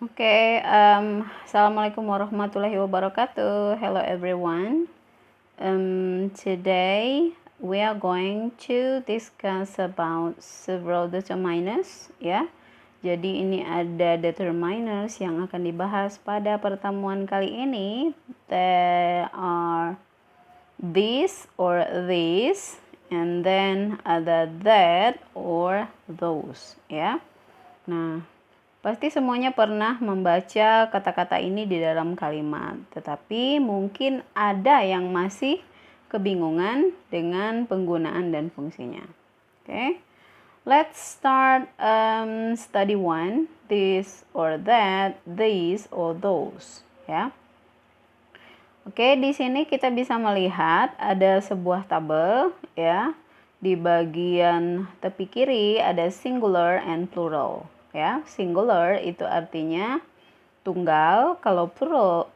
Assalamualaikum warahmatullahi wabarakatuh. Hello everyone. Today we are going to discuss about several determiners, ya. Jadi ini ada determiners yang akan dibahas pada pertemuan kali ini. There are this or this, and then ada that or those, ya. Nah, pasti semuanya pernah membaca kata-kata ini di dalam kalimat, tetapi mungkin ada yang masih kebingungan dengan penggunaan dan fungsinya. Okay, let's start study 1, this or that, these or those, ya. Oke, di sini kita bisa melihat ada sebuah tabel, ya. Di bagian tepi kiri ada singular and plural. Ya, singular itu artinya tunggal, kalau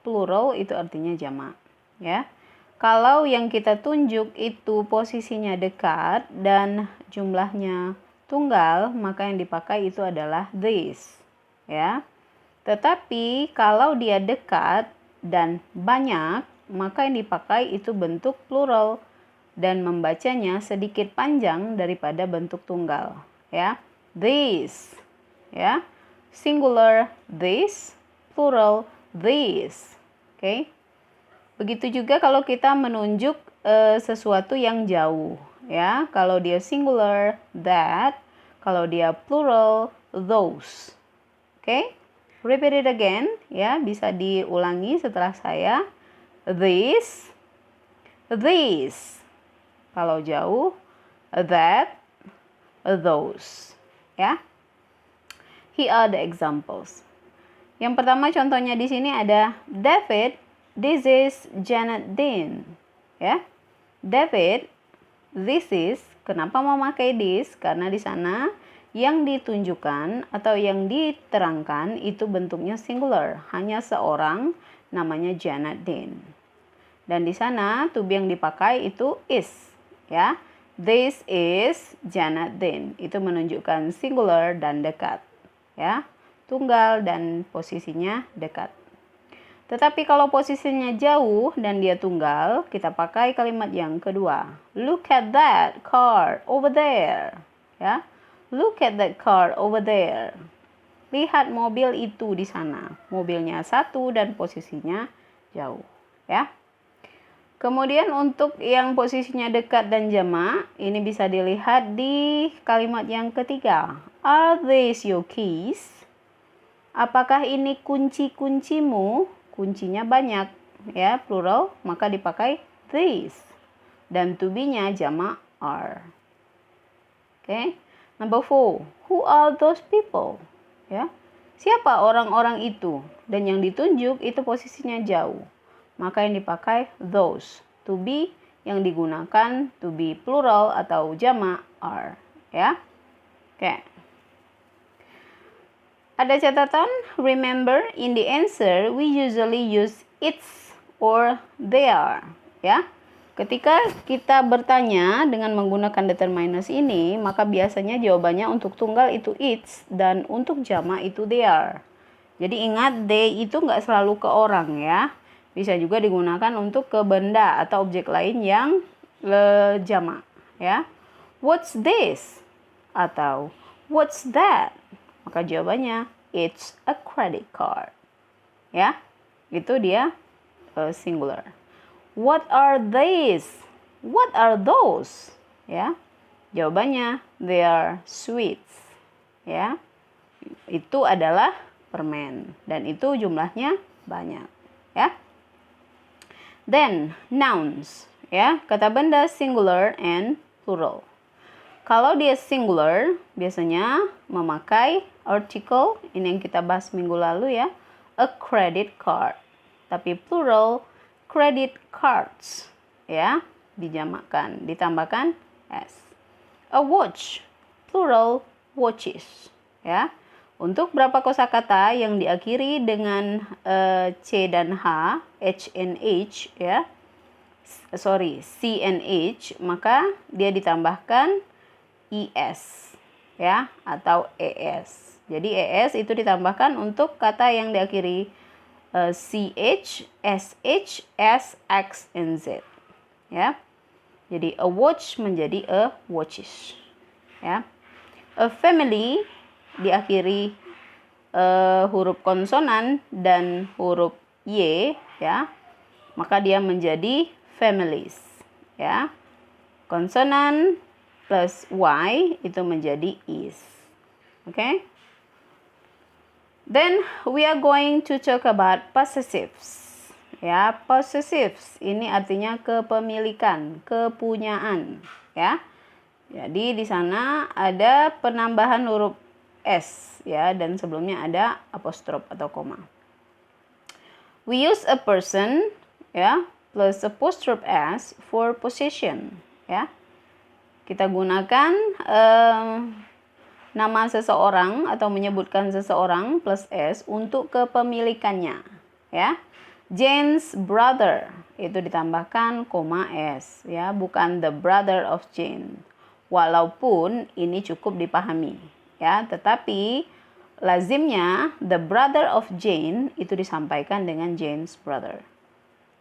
plural itu artinya jamak, ya. Kalau yang kita tunjuk itu posisinya dekat dan jumlahnya tunggal, maka yang dipakai itu adalah this, ya. Tetapi kalau dia dekat dan banyak, maka yang dipakai itu bentuk plural dan membacanya sedikit panjang daripada bentuk tunggal, ya. This, ya, singular this, plural this. Oke. Begitu juga kalau kita menunjuk sesuatu yang jauh, ya. Kalau dia singular that, kalau dia plural those. Oke. Repeat it again, ya, bisa diulangi setelah saya. This, these. Kalau jauh, that, those, ya. Here are the examples. Yang pertama contohnya di sini ada David, this is Janet Dean. Ya. David, this is, kenapa memakai this? Karena di sana yang ditunjukkan atau yang diterangkan itu bentuknya singular, hanya seorang namanya Janet Dean. Dan di sana to be yang dipakai itu is, ya. This is Janet Dean. Itu menunjukkan singular dan dekat. Ya, tunggal dan posisinya dekat. Tetapi kalau posisinya jauh dan dia tunggal, kita pakai kalimat yang kedua. Look at that car over there. Ya, look at that car over there. Lihat mobil itu di sana. Mobilnya satu dan posisinya jauh. Ya. Kemudian untuk yang posisinya dekat dan jamak, ini bisa dilihat di kalimat yang ketiga. Are these your keys? Apakah ini kunci-kuncimu? Kuncinya banyak, ya, plural, maka dipakai these. Dan to be-nya jamak are. Oke. Number 4. Who are those people? Ya. Siapa orang-orang itu? Dan yang ditunjuk itu posisinya jauh. Maka yang dipakai those. To be yang digunakan to be plural atau jamak are, ya. Oke. Ada catatan, remember in the answer we usually use it's or they are, ya. Ketika kita bertanya dengan menggunakan determiners ini, maka biasanya jawabannya untuk tunggal itu it's dan untuk jamak itu they are. Jadi ingat they itu nggak selalu ke orang, ya. Bisa juga digunakan untuk ke benda atau objek lain yang jamak, ya. What's this? Atau what's that? Maka jawabannya it's a credit card. Ya. Itu dia singular. What are these? What are those? Ya. Jawabannya they are sweets. Ya. Itu adalah permen dan itu jumlahnya banyak, ya. Then nouns, ya, kata benda singular and plural. Kalau dia singular, biasanya memakai article, ini yang kita bahas minggu lalu, ya, a credit card. Tapi plural, credit cards, ya, dijamakkan, ditambahkan s. A watch, plural, watches, ya. Untuk berapa kosakata yang diakhiri dengan c dan h, h and h, ya, c and h, maka dia ditambahkan es, ya, atau es. Jadi es itu ditambahkan untuk kata yang diakhiri ch, sh, s, x, and z. Ya. Jadi a watch menjadi a watches. Ya. A family diakhiri huruf konsonan dan huruf y, ya. Maka dia menjadi families, ya. Konsonan plus y itu menjadi is. Okay? Then we are going to talk about possessives. Ya, possessives ini artinya kepemilikan, kepunyaan, ya. Jadi di sana ada penambahan huruf s, ya, dan sebelumnya ada apostrof atau koma. We use a person, ya, plus apostrophe s for possession, ya. Kita gunakan nama seseorang atau menyebutkan seseorang plus s untuk kepemilikannya, ya. Jane's brother itu ditambahkan koma s, ya, bukan the brother of Jane. Walaupun ini cukup dipahami, ya, tetapi lazimnya the brother of Jane itu disampaikan dengan Jane's brother.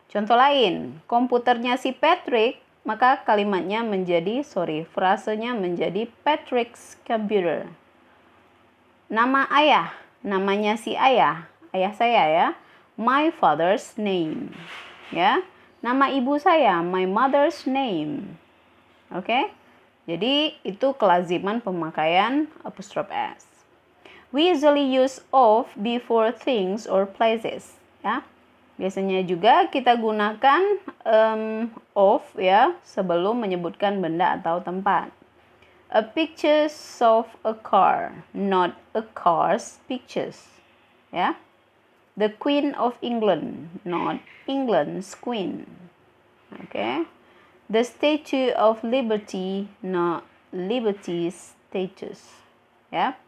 Contoh lain, komputernya si Patrick, maka kalimatnya frasenya menjadi Patrick's computer. Nama ayah, namanya si ayah saya, ya, my father's name, ya. Nama ibu saya, my mother's name. Oke? Jadi itu kelaziman pemakaian apostrophe s. We usually use of before things or places, ya. Biasanya juga kita gunakan of, ya, sebelum menyebutkan benda atau tempat. A pictures of a car, not a car's pictures, ya. The Queen of England, not England's Queen. Okay. The Statue of Liberty, not Liberty's statues. Ya.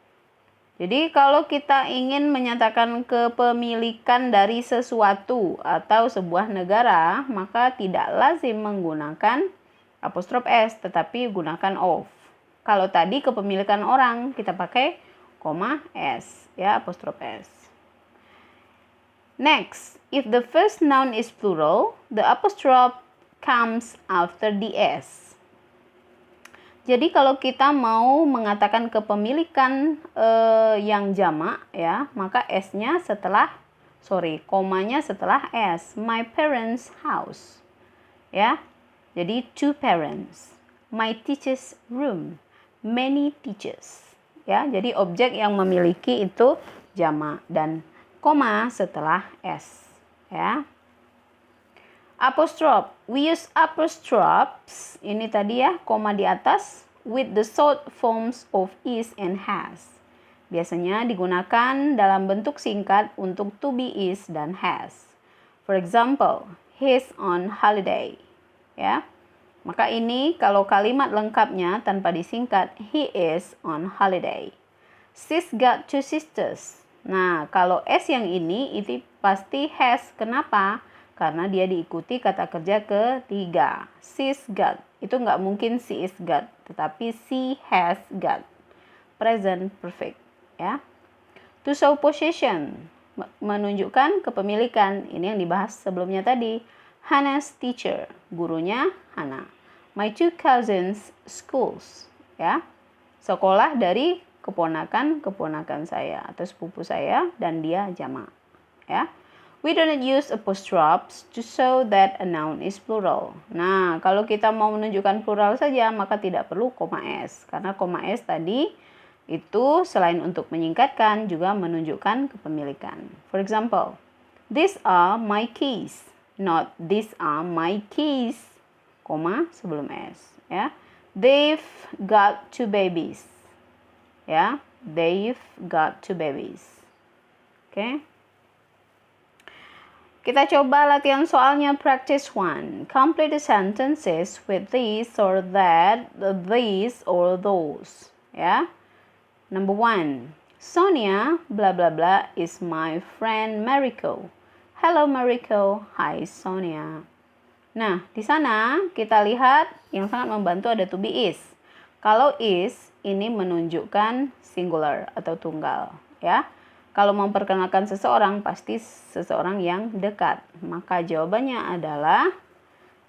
Jadi kalau kita ingin menyatakan kepemilikan dari sesuatu atau sebuah negara, maka tidak lazim menggunakan apostrof s, tetapi gunakan of. Kalau tadi kepemilikan orang, kita pakai koma s, ya, apostrof s. Next, if the first noun is plural, the apostrophe comes after the s. Jadi kalau kita mau mengatakan kepemilikan yang jamak, ya, maka s-nya komanya setelah s. My parents' house, ya. Jadi two parents. My teacher's room. Many teachers, ya. Jadi objek yang memiliki itu jamak dan koma setelah s, ya. Apostrophe, we use apostrophes, ini tadi, ya, koma di atas, with the short forms of is and has. Biasanya digunakan dalam bentuk singkat untuk to be, is, dan has. For example, he's on holiday, ya. Maka ini kalau kalimat lengkapnya tanpa disingkat, he is on holiday. She's got two sisters. Nah, kalau S yang ini itu pasti has. Kenapa? Karena dia diikuti kata kerja ketiga. She's got. Itu nggak mungkin she is got, tetapi she has got. Present perfect, ya. To show possession, menunjukkan kepemilikan. Ini yang dibahas sebelumnya tadi. Hannah's teacher, gurunya Hannah. My two cousins' schools, ya. Sekolah dari keponakan saya atau sepupu saya, dan dia jamak, ya. We don't use apostrophes to show that a noun is plural. Nah, kalau kita mau menunjukkan plural saja, maka tidak perlu koma s, karena koma s tadi itu selain untuk menyingkatkan juga menunjukkan kepemilikan. For example, these are my keys, not these are my keys, koma sebelum s, ya. They've got two babies. Ya, they've got two babies. Oke. Kita coba latihan soalnya practice 1. Complete the sentences with this or that, these or those. Ya. Number 1. Sonia, blah blah blah, is my friend Mariko. Hello Mariko. Hi Sonia. Nah, di sana kita lihat yang sangat membantu ada to be is. Kalau is ini menunjukkan singular atau tunggal, ya. Kalau memperkenalkan seseorang pasti seseorang yang dekat. Maka jawabannya adalah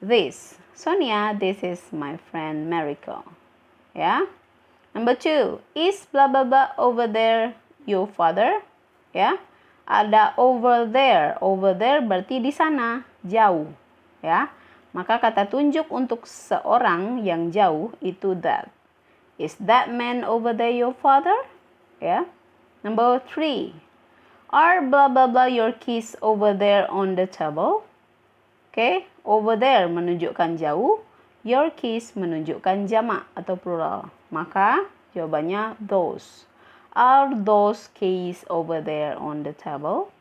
this. Sonia, this is my friend Mariko. Ya. Number 2, is blah blah blah over there your father? Ya. Ada over there. Over there berarti di sana, jauh, ya. Maka kata tunjuk untuk seorang yang jauh itu that. Is that man over there your father? Ya. Number 3, are blah blah blah your keys over there on the table? Okay, over there menunjukkan jauh, your keys menunjukkan jamak atau plural. Maka jawabannya those. Are those keys over there on the table?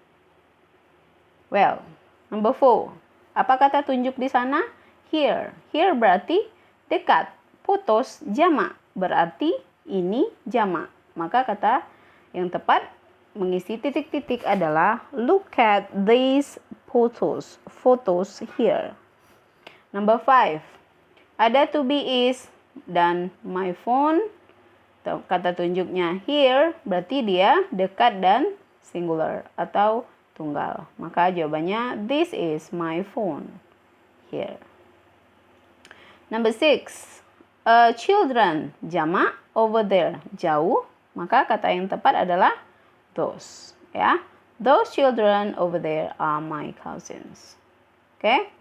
Well, number 4. Apa kata tunjuk di sana? Here. Here berarti dekat. Photos jamak berarti ini jamak. Maka kata yang tepat mengisi titik-titik adalah look at these photos. Photos here. Number 5. Ada to be is dan my phone. Kata tunjuknya here berarti dia dekat dan singular atau tunggal. Maka jawabannya this is my phone here. Number 6. Children jamak over there jauh. Maka kata yang tepat adalah those, ya. Those children over there are my cousins. Oke.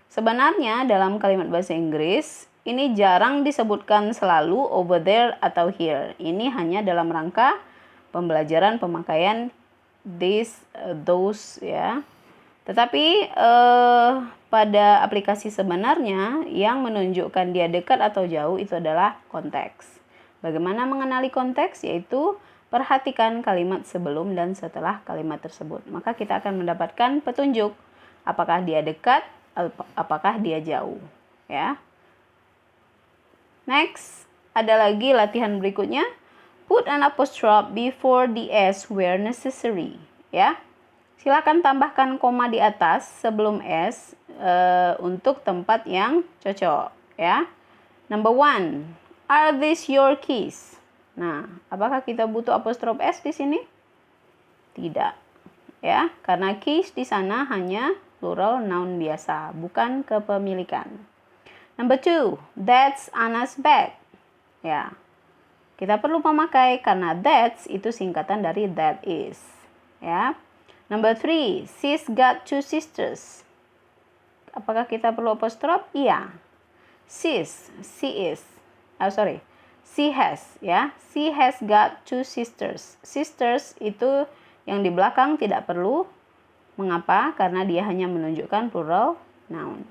Sebenarnya dalam kalimat bahasa Inggris ini jarang disebutkan selalu over there atau here. Ini hanya dalam rangka pembelajaran pemakaian this, those, ya. Tetapi pada aplikasi sebenarnya yang menunjukkan dia dekat atau jauh itu adalah konteks. Bagaimana mengenali konteks? Yaitu perhatikan kalimat sebelum dan setelah kalimat tersebut. Maka kita akan mendapatkan petunjuk apakah dia dekat, apakah dia jauh, ya. Next, ada lagi latihan berikutnya. Put an apostrophe before the s where necessary, ya. Silakan tambahkan koma di atas sebelum s untuk tempat yang cocok, ya. Number 1. Are these your keys? Nah, apakah kita butuh apostrof s di sini? Tidak, ya, karena keys di sana hanya plural noun biasa, bukan kepemilikan. Number 2, that's Anna's bag. Ya, kita perlu memakai karena that's itu singkatan dari that is, ya. Number 3, she's got 2 sisters. Apakah kita perlu apostrof? Iya. She has, ya. She has got 2 sisters. Sisters itu yang di belakang tidak perlu. Mengapa? Karena dia hanya menunjukkan plural noun,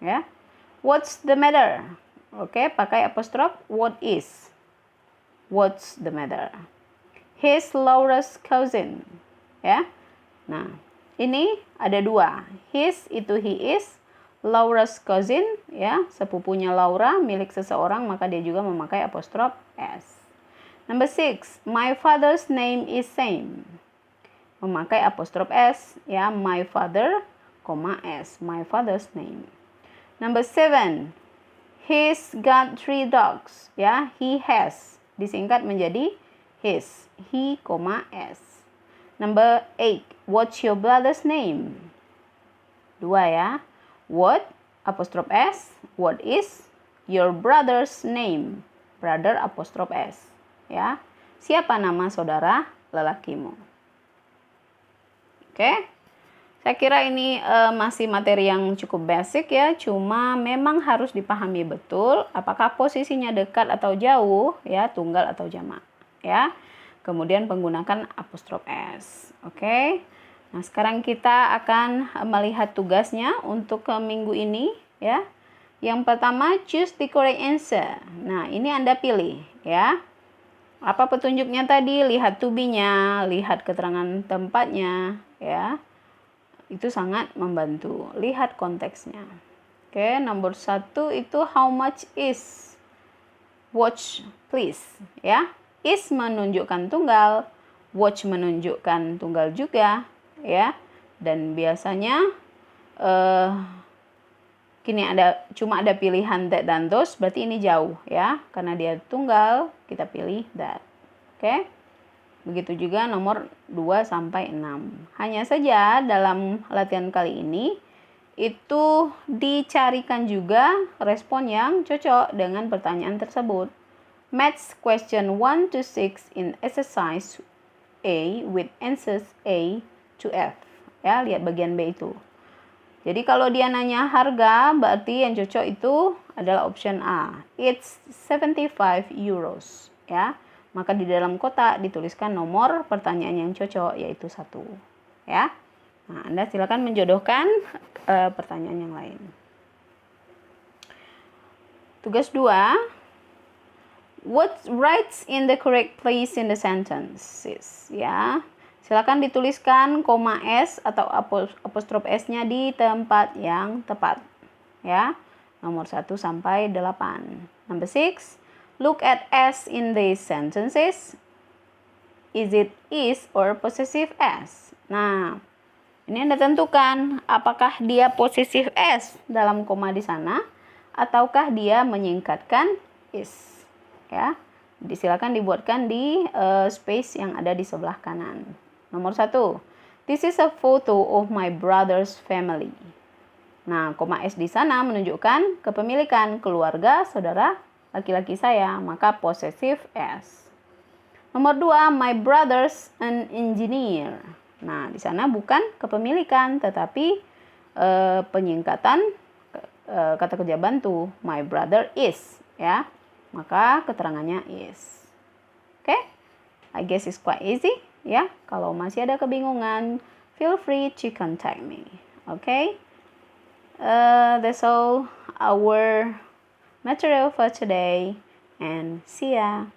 ya. What's the matter? Oke, pakai apostrof what is. What's the matter? He's Laura's cousin, ya. Nah, ini ada 2. His itu he is. Laura's cousin, ya, sepupunya Laura, milik seseorang, maka dia juga memakai apostrof s. Number 6, my father's name is same. Memakai apostrof s, ya, my father, s, my father's name. Number 7, he's got 3 dogs, ya, he has, disingkat menjadi his, he, s. Number 8, what's your brother's name? 2, ya. What, apostrof s, what is your brother's name? Brother, apostrof s, ya. Siapa nama saudara lelakimu? Oke. Saya kira ini masih materi yang cukup basic, ya. Cuma memang harus dipahami betul apakah posisinya dekat atau jauh, ya, tunggal atau jamak, ya. Kemudian menggunakan apostrof s. Oke. Nah, sekarang kita akan melihat tugasnya untuk minggu ini, ya. Yang pertama, choose the correct answer. Nah, ini Anda pilih, ya. Apa petunjuknya tadi? Lihat to be-nya, lihat keterangan tempatnya, ya. Itu sangat membantu. Lihat konteksnya. Oke, nomor 1 itu how much is? Watch, please, ya. Is menunjukkan tunggal, watch menunjukkan tunggal juga, ya. Dan biasanya Kini cuma ada pilihan that dan those, berarti ini jauh ya. Karena dia tunggal, kita pilih that. Oke. Begitu juga nomor 2 sampai 6. Hanya saja dalam latihan kali ini itu dicarikan juga respon yang cocok dengan pertanyaan tersebut. Match question 1 to 6 in exercise A with answers A to F. Ya, lihat bagian B itu. Jadi kalau dia nanya harga, berarti yang cocok itu adalah option A. It's 75 euros. Ya, maka di dalam kotak dituliskan nomor pertanyaan yang cocok, yaitu 1. Ya, nah, Anda silakan menjodohkan pertanyaan yang lain. Tugas 2. What writes in the correct place in the sentences? Ya. Silakan dituliskan koma S atau apostrof S-nya di tempat yang tepat. Ya. Nomor 1 sampai 8. Number 6. Look at S in these sentences. Is it is or possessive S? Nah, ini Anda tentukan apakah dia possessive S dalam koma di sana ataukah dia menyingkatkan is. Ya. Silakan dibuatkan di space yang ada di sebelah kanan. Nomor 1. This is a photo of my brother's family. Nah, koma S di sana menunjukkan kepemilikan keluarga saudara laki-laki saya, maka possessive S. Nomor 2, my brother's an engineer. Nah, di sana bukan kepemilikan tetapi penyingkatan kata kerja bantu. My brother is, ya. Maka keterangannya is. Oke? I guess it's quite easy. Ya, kalau masih ada kebingungan, feel free to contact me. Okay? That's all our material for today, and see ya.